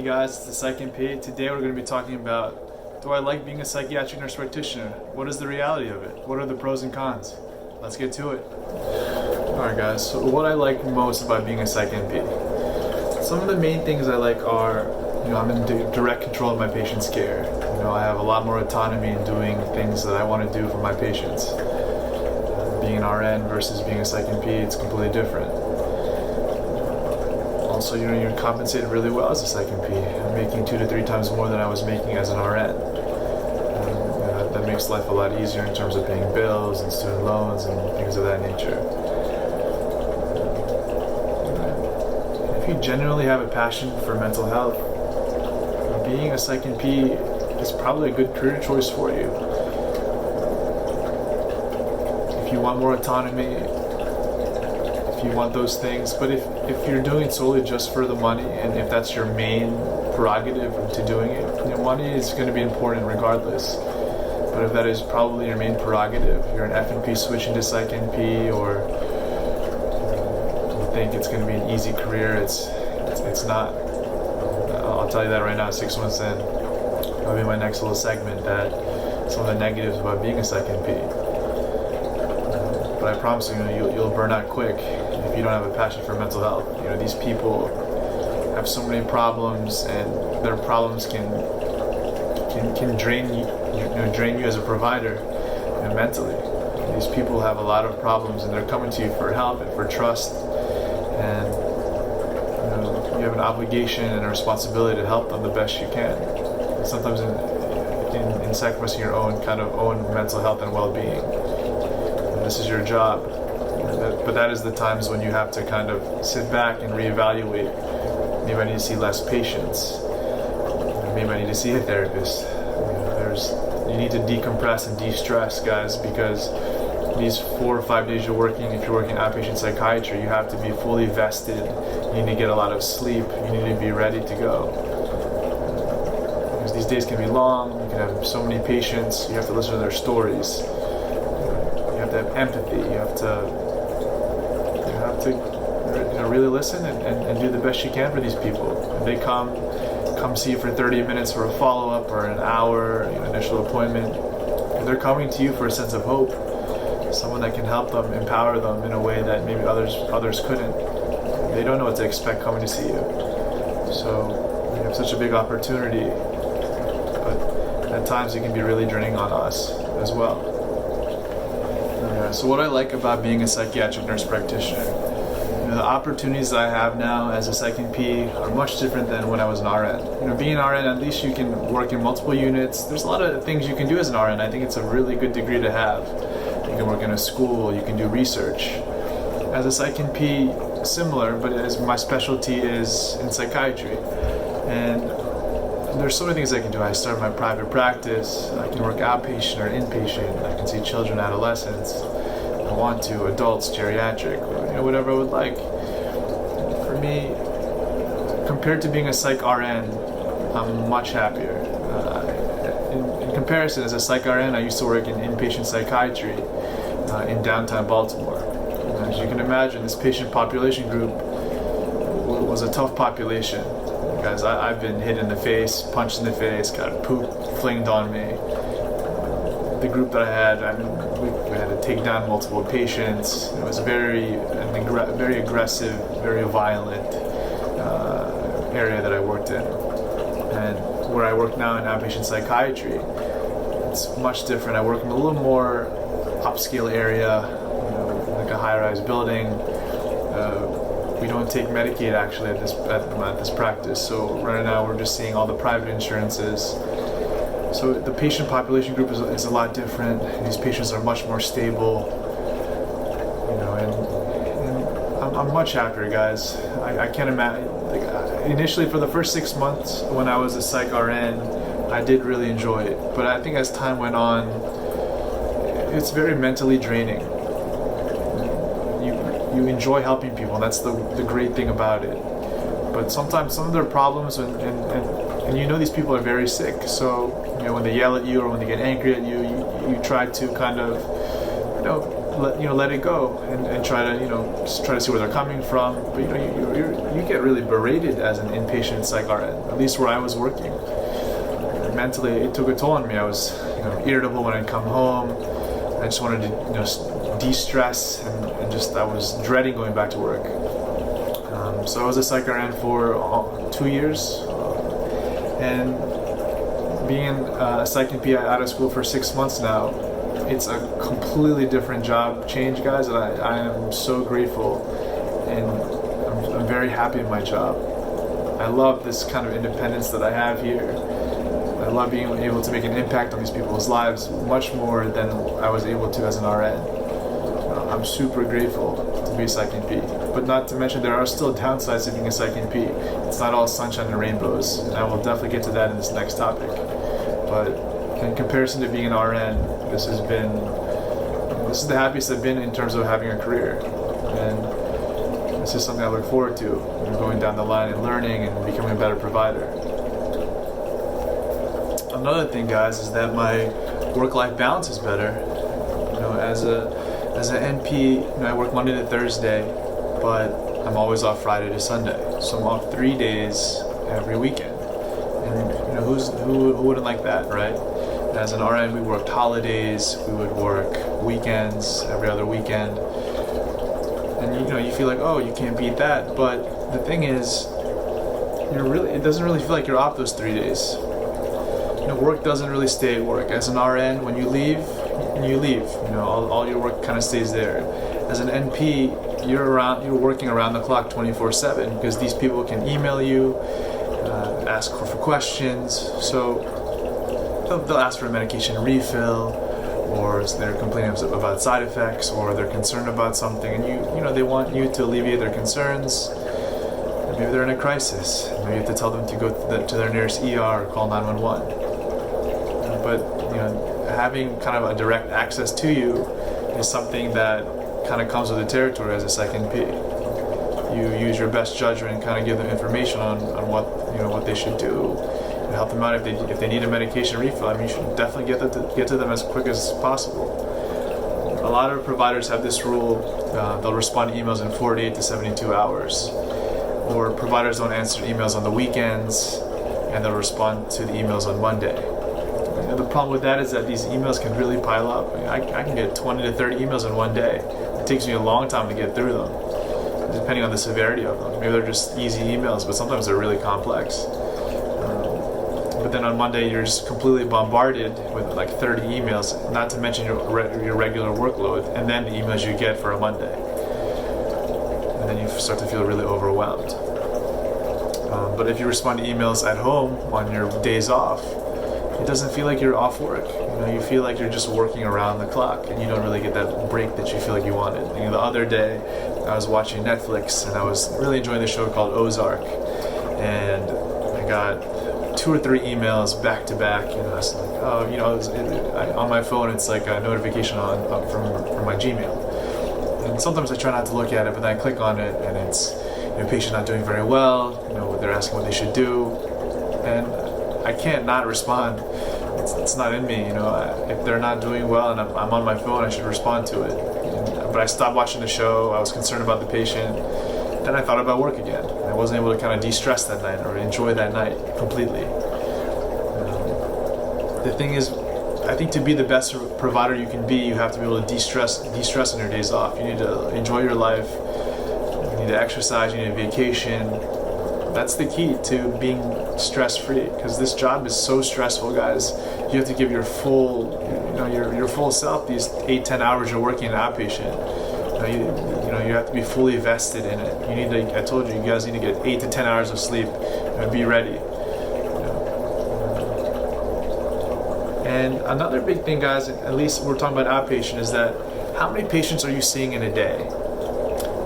guys, it's the Psych MP. Today we're going to be talking about, do I like being a psychiatric nurse practitioner? What is the reality of it? What are the pros and cons? Let's get to it. Alright guys, so what I like most about being a Psych MP. Some of the main things I like are, I'm in direct control of my patient's care. I have a lot more autonomy in doing things that I want to do for my patients. Being an RN versus being a Psych MP, it's completely different. Also, you're compensated really well as a Psych MP. I'm making 2 to 3 times more than I was making as an RN. That makes life a lot easier in terms of paying bills and student loans and things of that nature. If you genuinely have a passion for mental health, being a Psych MP is probably a good career choice for you. If you want more autonomy, if you want those things, but if you're doing it solely just for the money, and if that's your main prerogative to doing it, money is going to be important regardless. But if that is probably your main prerogative, you're an FNP switching to Psych NP, or you think it's going to be an easy career, it's not. I'll tell you that right now, 6 months in. That'll be my next little segment, that some of the negatives about being a Psych NP. But I promise you'll burn out quick if you don't have a passion for mental health. These people have so many problems, and their problems can drain you as a provider, mentally. These people have a lot of problems, and they're coming to you for help and for trust, and you have an obligation and a responsibility to help them the best you can. And sometimes in sacrificing your own mental health and well-being. This is your job, but that is the times when you have to kind of sit back and reevaluate. Maybe I need to see less patients. Maybe I need to see a therapist. You need to decompress and de-stress, guys, because these 4 or 5 days you're working, if you're working outpatient psychiatry, you have to be fully vested. You need to get a lot of sleep. You need to be ready to go. Because these days can be long. You can have so many patients. You have to listen to their stories. You have to have empathy. You have to really listen and do the best you can for these people. If they come see you for 30 minutes for a follow-up or an hour initial appointment, if they're coming to you for a sense of hope, someone that can help them, empower them in a way that maybe others couldn't. They don't know what to expect coming to see you. So you have such a big opportunity, but at times it can be really draining on us as well. So what I like about being a psychiatric nurse practitioner, the opportunities that I have now as a Psych NP are much different than when I was an RN. Being an RN, at least you can work in multiple units. There's a lot of things you can do as an RN. I think it's a really good degree to have. You can work in a school, you can do research. As a Psych NP, similar, but as my specialty is in psychiatry. And there's so many things I can do. I started my private practice. I can work outpatient or inpatient. I can see children, adolescents. I want to, adults, geriatric, whatever I would like. For me, compared to being a Psych RN, I'm much happier. In comparison, as a Psych RN, I used to work in inpatient psychiatry in downtown Baltimore. As you can imagine, this patient population group was a tough population. Guys, I've been hit in the face, punched in the face, got poop flinged on me. The group that I had, we had to take down multiple patients. It was very aggressive, very violent area that I worked in. And where I work now in outpatient psychiatry, it's much different. I work in a little more upscale area, like a high-rise building. We don't take Medicaid actually at this practice. So right now we're just seeing all the private insurances. So the patient population group is a lot different. These patients are much more stable, and I'm much happier, guys. I can't imagine. Initially, for the first 6 months when I was a Psych RN, I did really enjoy it. But I think as time went on, it's very mentally draining. You enjoy helping people, and that's the great thing about it. But sometimes some of their problems, and these people are very sick, so when they yell at you or when they get angry at you, you try to kind of let it go and try to just try to see where they're coming from. But you get really berated as an inpatient psych RN, at least where I was working. Mentally, it took a toll on me. I was irritable when I'd come home. I just wanted to de-stress and just I was dreading going back to work. So I was a psych RN for 2 years, and being a psych NP out of school for 6 months now, it's a completely different job change, guys, and I am so grateful, and I'm very happy in my job. I love this kind of independence that I have here. I love being able to make an impact on these people's lives much more than I was able to as an RN. I'm super grateful to be a Psych NP. But not to mention there are still downsides to being a Psych NP. It's not all sunshine and rainbows, and I will definitely get to that in this next topic. But in comparison to being an RN, this is the happiest I've been in terms of having a career. And this is something I look forward to, going down the line and learning and becoming a better provider. Another thing, guys, is that my work-life balance is better. As an NP, I work Monday to Thursday, but I'm always off Friday to Sunday. So I'm off 3 days every weekend. And who wouldn't like that, right? As an RN, we worked holidays, we would work weekends, every other weekend. And you feel like, oh, you can't beat that. But the thing is, it doesn't really feel like you're off those 3 days. Work doesn't really stay at work. As an RN, when you leave, you leave. All your work kind of stays there. As an NP, you're working around the clock 24/7 because these people can email you, ask for questions. So they'll ask for a medication refill, or they're complaining about side effects, or they're concerned about something, and they want you to alleviate their concerns. Maybe they're in a crisis. Maybe you have to tell them to go to their nearest ER or call 911. But having kind of a direct access to you is something that kind of comes with the territory as a Psych NP. You use your best judgment and kind of give them information on what they should do, and help them out if they need a medication refill. You should definitely get to them as quick as possible. A lot of providers have this rule: they'll respond to emails in 48 to 72 hours, or providers don't answer emails on the weekends, and they'll respond to the emails on Monday. The problem with that is that these emails can really pile up. I can get 20 to 30 emails in one day. It takes me a long time to get through them, depending on the severity of them. Maybe they're just easy emails, but sometimes they're really complex. But then on Monday, you're just completely bombarded with like 30 emails, not to mention your regular workload, and then the emails you get for a Monday. And then you start to feel really overwhelmed. But if you respond to emails at home on your days off, it doesn't feel like you're off work. You feel like you're just working around the clock, and you don't really get that break that you feel like you wanted. The other day, I was watching Netflix, and I was really enjoying the show called Ozark, and I got 2 or 3 emails back to back. It's like, on my phone, it's like a notification from my Gmail. And sometimes I try not to look at it, but then I click on it, and it's patient not doing very well. They're asking what they should do, and I can't not respond. It's not in me. If they're not doing well and I'm on my phone, I should respond to it. But I stopped watching the show. I was concerned about the patient. Then I thought about work again. I wasn't able to kind of de-stress that night or enjoy that night completely. The thing is, I think to be the best provider you can be, you have to be able to de-stress on your days off. You need to enjoy your life. You need to exercise. You need a vacation. That's the key to being stress-free, because this job is so stressful, guys. You have to give your full, your full self these 8-10 hours you're working an outpatient. You have to be fully vested in it. You need to. I told you, you guys need to get 8 to 10 hours of sleep and be ready. And another big thing, guys, at least we're talking about outpatient, is that how many patients are you seeing in a day?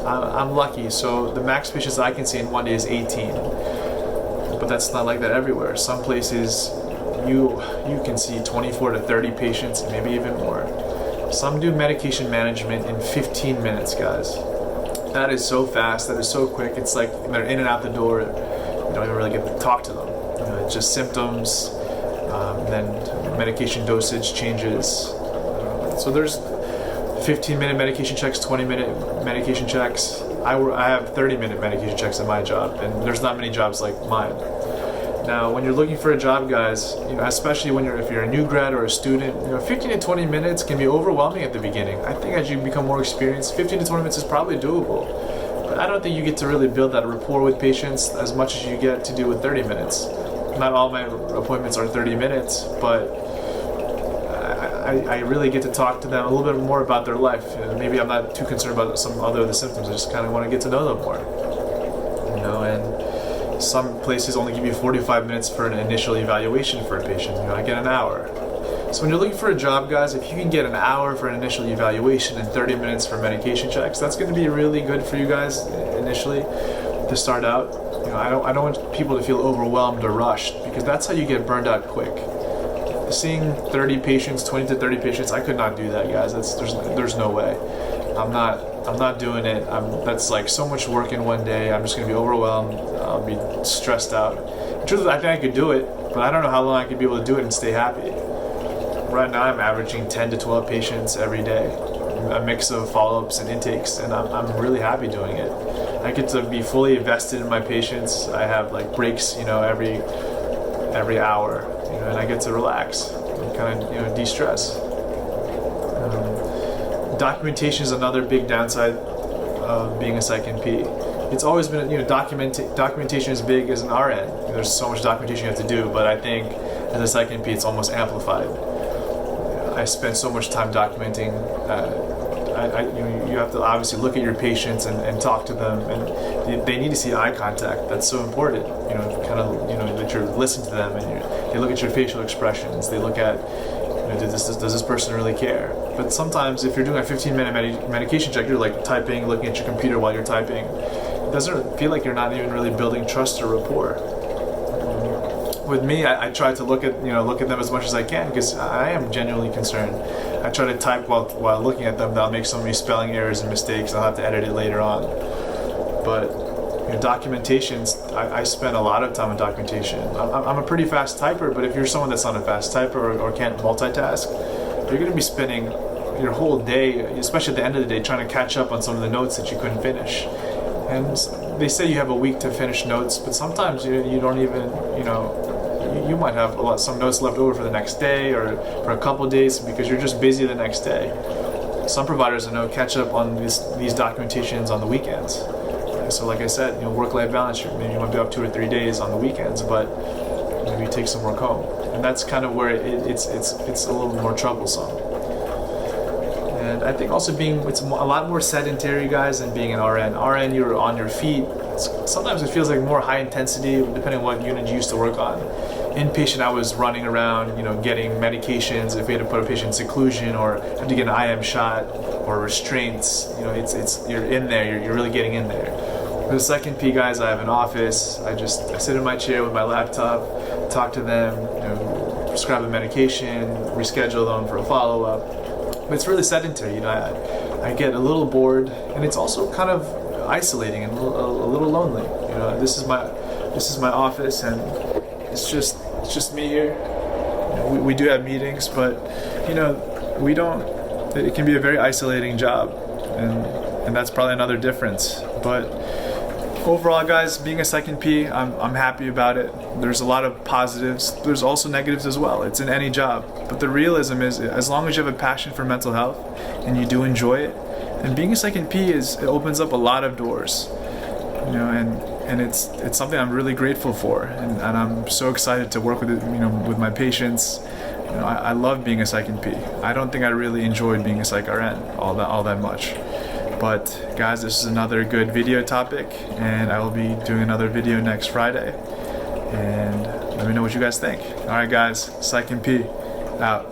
I'm lucky, so the max patients I can see in one day is 18. But that's not like that everywhere. Some places you can see 24 to 30 patients, maybe even more. Some do medication management in 15 minutes, guys. That is so fast, that is so quick. It's like they're in and out the door. You don't even really get to talk to them. It's just symptoms, then medication dosage changes. So there's 15-minute medication checks, 20-minute medication checks. I have 30-minute medication checks in my job, and there's not many jobs like mine. Now, when you're looking for a job, guys, especially if you're a new grad or a student, 15 to 20 minutes can be overwhelming at the beginning. I think as you become more experienced, 15 to 20 minutes is probably doable. But I don't think you get to really build that rapport with patients as much as you get to do with 30 minutes. Not all my appointments are 30 minutes, but I really get to talk to them a little bit more about their life. Maybe I'm not too concerned about some other of the symptoms. I just kind of want to get to know them more. And some places only give you 45 minutes for an initial evaluation for a patient. I get an hour. So when you're looking for a job, guys, if you can get an hour for an initial evaluation and 30 minutes for medication checks, that's going to be really good for you guys initially to start out. I don't want people to feel overwhelmed or rushed, because that's how you get burned out quick. Seeing 30 patients, 20 to 30 patients, I could not do that, guys. There's no way. I'm not doing it. That's like so much work in one day. I'm just gonna be overwhelmed. I'll be stressed out. Truthfully, I think I could do it, but I don't know how long I could be able to do it and stay happy. Right now, I'm averaging 10 to 12 patients every day, a mix of follow-ups and intakes, and I'm really happy doing it. I get to be fully invested in my patients. I have like breaks, every hour. And I get to relax and kind of de-stress. Documentation is another big downside of being a Psych NP. It's always been documentation is big as an RN. There's so much documentation you have to do, but I think as a Psych NP it's almost amplified. I spend so much time documenting. You have to obviously look at your patients and talk to them, and they need to see eye contact. That's so important. That you're listening to them, and they look at your facial expressions. They look at, does this person really care? But sometimes if you're doing a 15-minute medication check, you're like typing, looking at your computer while you're typing. It doesn't feel like you're not even really building trust or rapport. With me, I try to look at them as much as I can, because I am genuinely concerned. I try to type while looking at them. I'll make so many spelling errors and mistakes. I'll have to edit it later on. But documentations, I spend a lot of time on documentation. I'm a pretty fast typer, but if you're someone that's not a fast typer or can't multitask, you're going to be spending your whole day, especially at the end of the day, trying to catch up on some of the notes that you couldn't finish. And they say you have a week to finish notes, but sometimes you don't even, you might have some notes left over for the next day or for a couple of days because you're just busy the next day. Some providers I know catch up on these documentations on the weekends. So like I said, work-life balance, maybe you might be up 2 or 3 days on the weekends, but maybe you take some work home. And that's kind of where it's a little more troublesome. And I think also it's a lot more sedentary, guys, than being an RN. RN, you're on your feet. Sometimes it feels like more high intensity, depending on what unit you used to work on. Inpatient, I was running around, getting medications. If we had to put a patient in seclusion or had to get an IM shot or restraints, you're in there. You're really getting in there. For the Psych NP, guys, I have an office. I sit in my chair with my laptop, talk to them, prescribe a medication, reschedule them for a follow-up. But it's really sedentary. I get a little bored, and it's also kind of isolating and a little lonely. This is my office, and it's just me here. We do have meetings, but we don't. It can be a very isolating job, and that's probably another difference. But overall, guys, being a Psych NP, I'm happy about it. There's a lot of positives. There's also negatives as well. It's in any job. But the realism is, as long as you have a passion for mental health and you do enjoy it, and being a Psych NP it opens up a lot of doors. And it's something I'm really grateful for, and I'm so excited to work with it, with my patients. I love being a Psych NP. I don't think I really enjoyed being a Psych RN all that much. But guys, this is another good video topic, and I will be doing another video next Friday. And let me know what you guys think. All right, guys, Psych NP out.